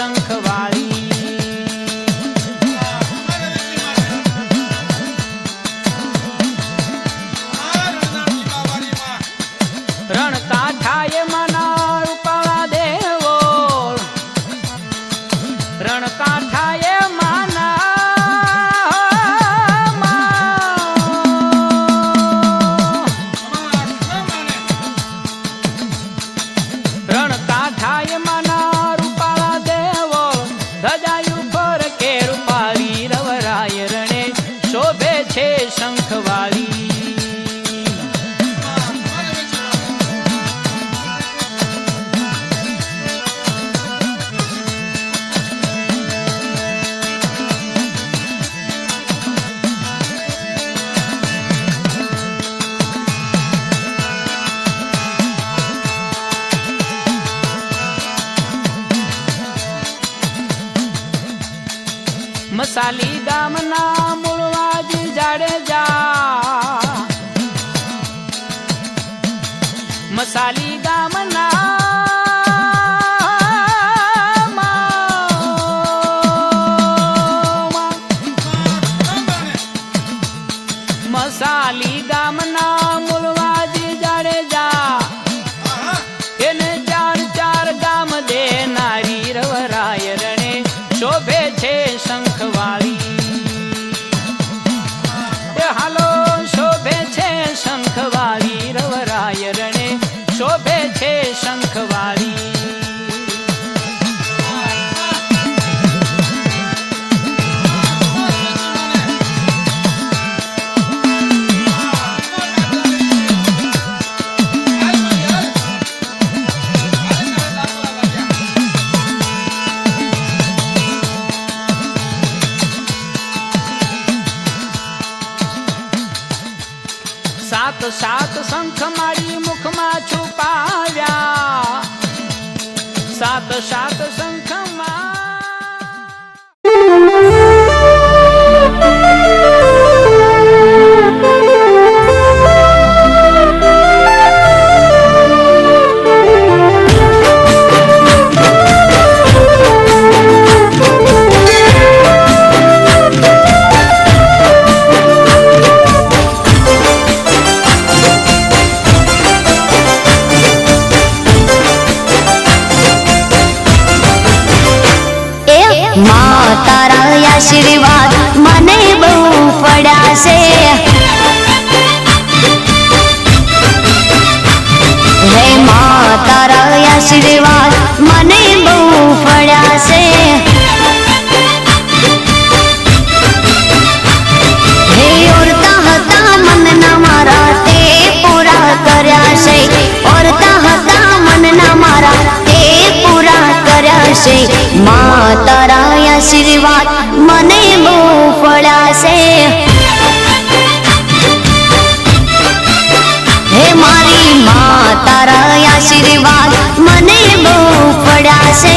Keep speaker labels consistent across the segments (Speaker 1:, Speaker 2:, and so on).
Speaker 1: શંખવાળી. રણકાંઠાએ માના રૂપાળા દેવો, રણકાંઠાએ રણકાંઠાએ માના રૂપાળા દેવો, ધજાયું પર કે રૂપાળી રવરાય રણે શોભે છે શંખવાળી. મસાલી ગામના મૂળવાજી જાડેજા, મસાલી ગામના મસાલી ગામના મૂળવાજી જાડેજા, એને ચાર ચાર ગામ દેનારી રવરાય રણે શોભે છે શંખવાળી. હાલો શોભે છે શંખવાળી રવરાય રણે શોભે છે શંખવાળી. સાત સાત શંખ મારી મુખમાં છુપાવ્યા, સાત સાત શંખમાં.
Speaker 2: તારા આશીર્વાદ મને બહુ પડ્યા છે, હે મા તારા આશીર્વાદ મને બહુ પડ્યા છે. હે ઓરતા હતા મનના મારા તે પૂરા કર્યા છે, ઓરતા હતા મનના મારા તે પૂરા કર્યા છે. મા તારા આશીર્વાદ મને બહુ ફળ્યા છે, હે મારી મા તારા આશીર્વાદ મને બહુ ફળ્યા છે.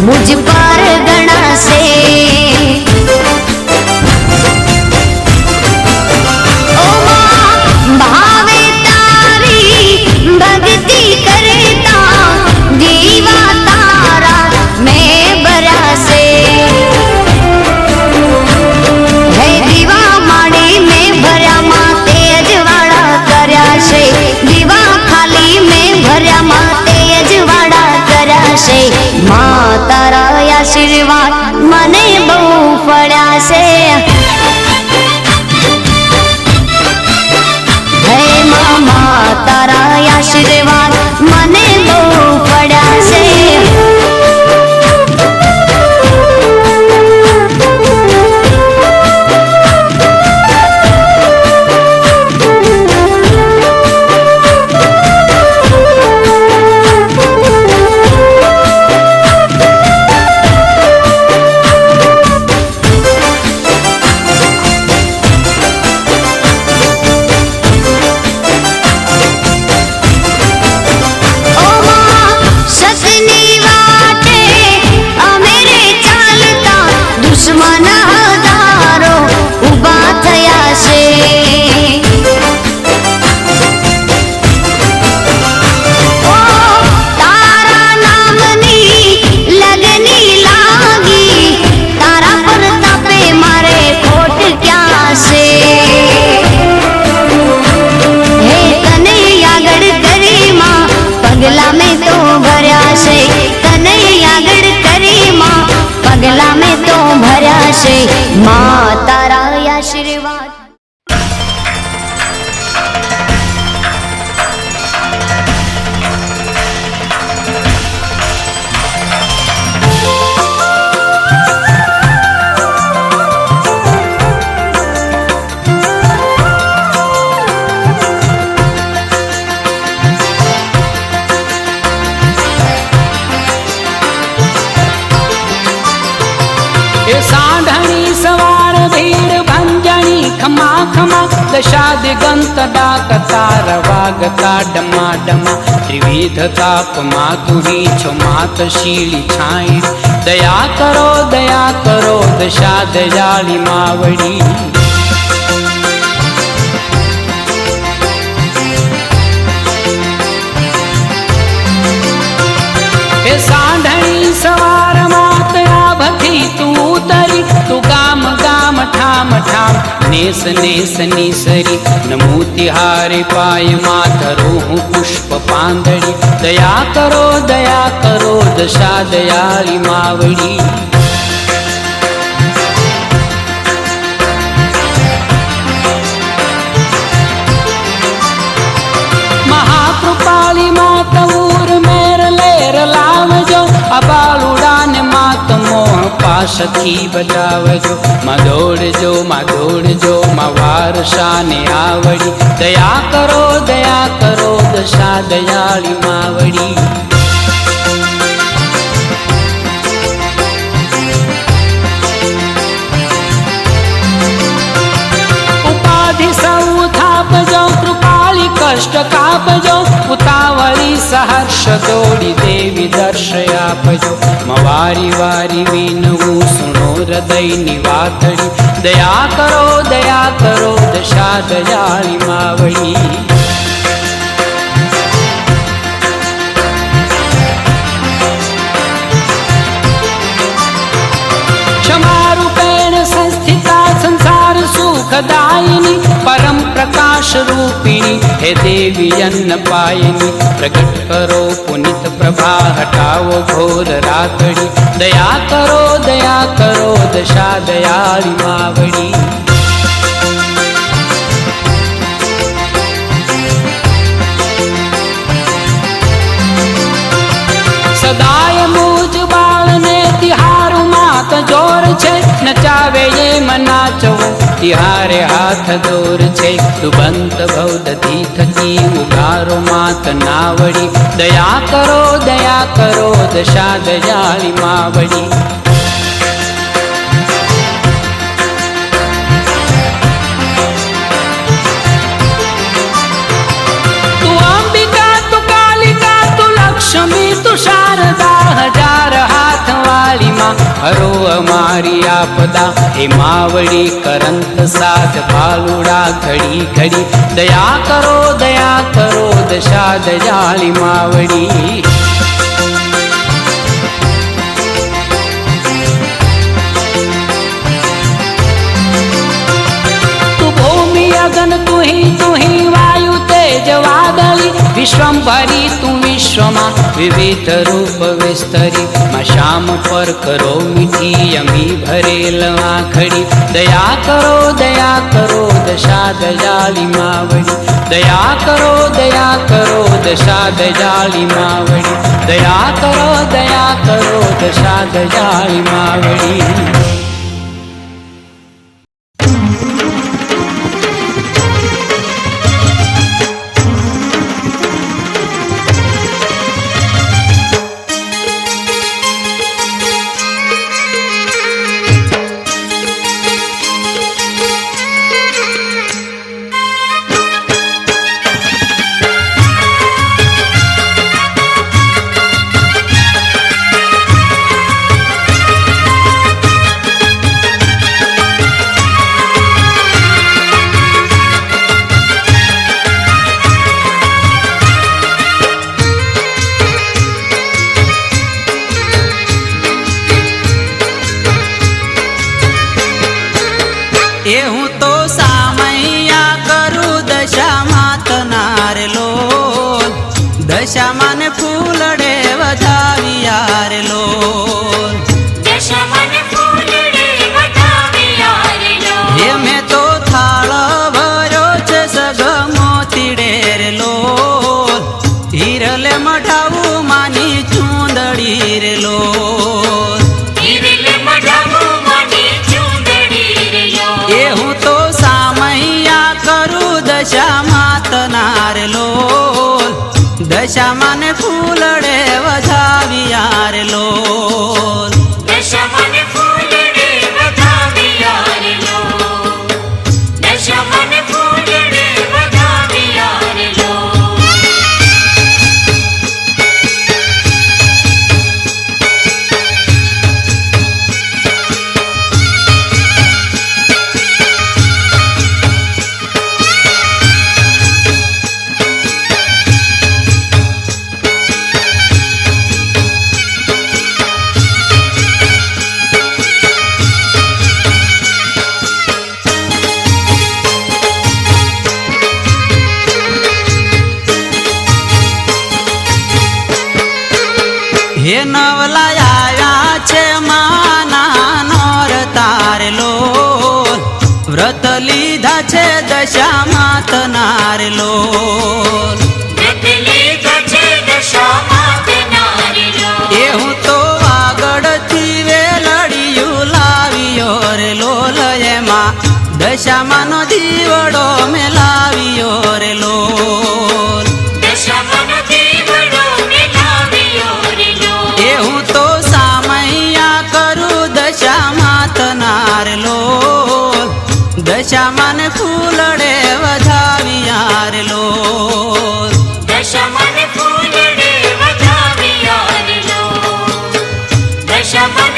Speaker 2: मुझ पर गणासे ओ मां भावे तारी भक्ति करता जीवा तारा मैं बरासे है दीवा माड़ी में भर्या मां तेज वाड़ा कर्या से दीवा खाली में भर्या मां तेज वाड़ा कर्या से मां तारा आशीर्वाद મને બહુ ફળ્યા છે, હે મામા તારા આશીર્વાદ મને બહુ ફળ્યા છે. માં તારા આશીર્વાદ.
Speaker 1: સાંઢણી સવાર ભીડ ભંજણી ખમા ખમા દશા દિગંત ડાકતા રવાગતા ડમા ડમા ત્રિવિધ તાપમાં તુહી છો માત શીલી છાઈ દયા કરો દશા દયાળી માવડી. એ સાંઢણી સવાર માત આભથી તું ઉતરી તું ગામ ગામ ઠામ ઠામ નેસ નેસ નીસરી નમૂતિ હારે પાય માં ધરો હું પુષ્પ પાંદડી દયા કરો દશા દયાળી માવડી. મહાકૃપાળી માત ઉર મેર લેર લાવજો અબાલુડાને માત મોહ પાસથી બચાવજો. માં દોડજો માં વારસાને આવડી દયા કરો દશા દયાળી માવડી. ઉપાધિ સૌ થાપજો કૃપાળી કષ્ટ કાપજો ઉતાવળી સહર્ષ દોડી દેવી દર્શ આપજો. વારી વારી વિનવું સુણો હૃદયની વાતડી દયા કરો દશા દયાળી માવડી. ક્ષમા રૂપેણ સંસ્થિતા સંસાર સુખદાયિની પરમ પ્રકાશ રૂપિણી હે દેવી અન્ન પાયની પ્રગટ કરો પુનિત પ્રભા હટાવો ઘોર રાતડી દયા કરો દશા દયાળી માવડી. સદાય મુજ બાળને તિહારું માત જોર છે નચાવે એ મનાચવું તિહારે હાથ દોર છે દુબંત ભવદથી થકી ઉગારો માત નાવડી દયા કરો દશા દયાળી માવડી. લક્ષ્મી તું શારદા હજાર હાથ વાળી માં હરો અમારી આપદા હે માવડી કરંત સાથ ભાલુડા ઘડી ઘડી દયા કરો દશા દયાળી માવડી. તું ભૂમિ અગન તુહી વાયુ તેજ વાદળી વિશ્વંભરી તું વિશ્વમાં વિવિધ રૂપ વિસ્તરી માં શ્યામ પર કરો મીઠી અમી ભરેલ આંખડી દયા કરો દશા દયાળી માવડી. દયા કરો દશા દયાળી માવડી. દયા કરો દશા દયાળી માવડી.
Speaker 3: એ હું તો સામૈયા કરું દશા માતનાર લોલ દશા માને ફૂલડે વધાવી યાર લોલ
Speaker 4: દશા મને ફૂલડે વધાવી યાર
Speaker 3: દશામાને ફૂલડે વધાવ્યા રે લોલ.
Speaker 4: દશામાને ફૂલડે વધાવ્યા રે લોલ. દશામાને ફૂલડે વધાવ્યા રે લોલ.
Speaker 3: હે નવલા આવ્યા છે માના નોર તારે લોલ. વ્રત લીધા છે દશામાં તનાર લોલ.
Speaker 4: વ્રત લીધા છે દશામાં તનાર લોલ.
Speaker 3: એ હું તો આગળથી વેલડિયું લાવ્યો રે લોલ. એમાં દશામાનો દીવડો મેં લાવ્યો રે લોલ.
Speaker 4: દશામાનો દીવડો મેં લાવ્યો રે લોલ.
Speaker 3: એ હું તો સામૈયા કરું દશામાં તનાર લોલ. દશામાને ફૂલડે વધાવ્યા રે લોલ.
Speaker 4: દશામાને ફૂલડે વધાવ્યા રે લોલ. દશામાને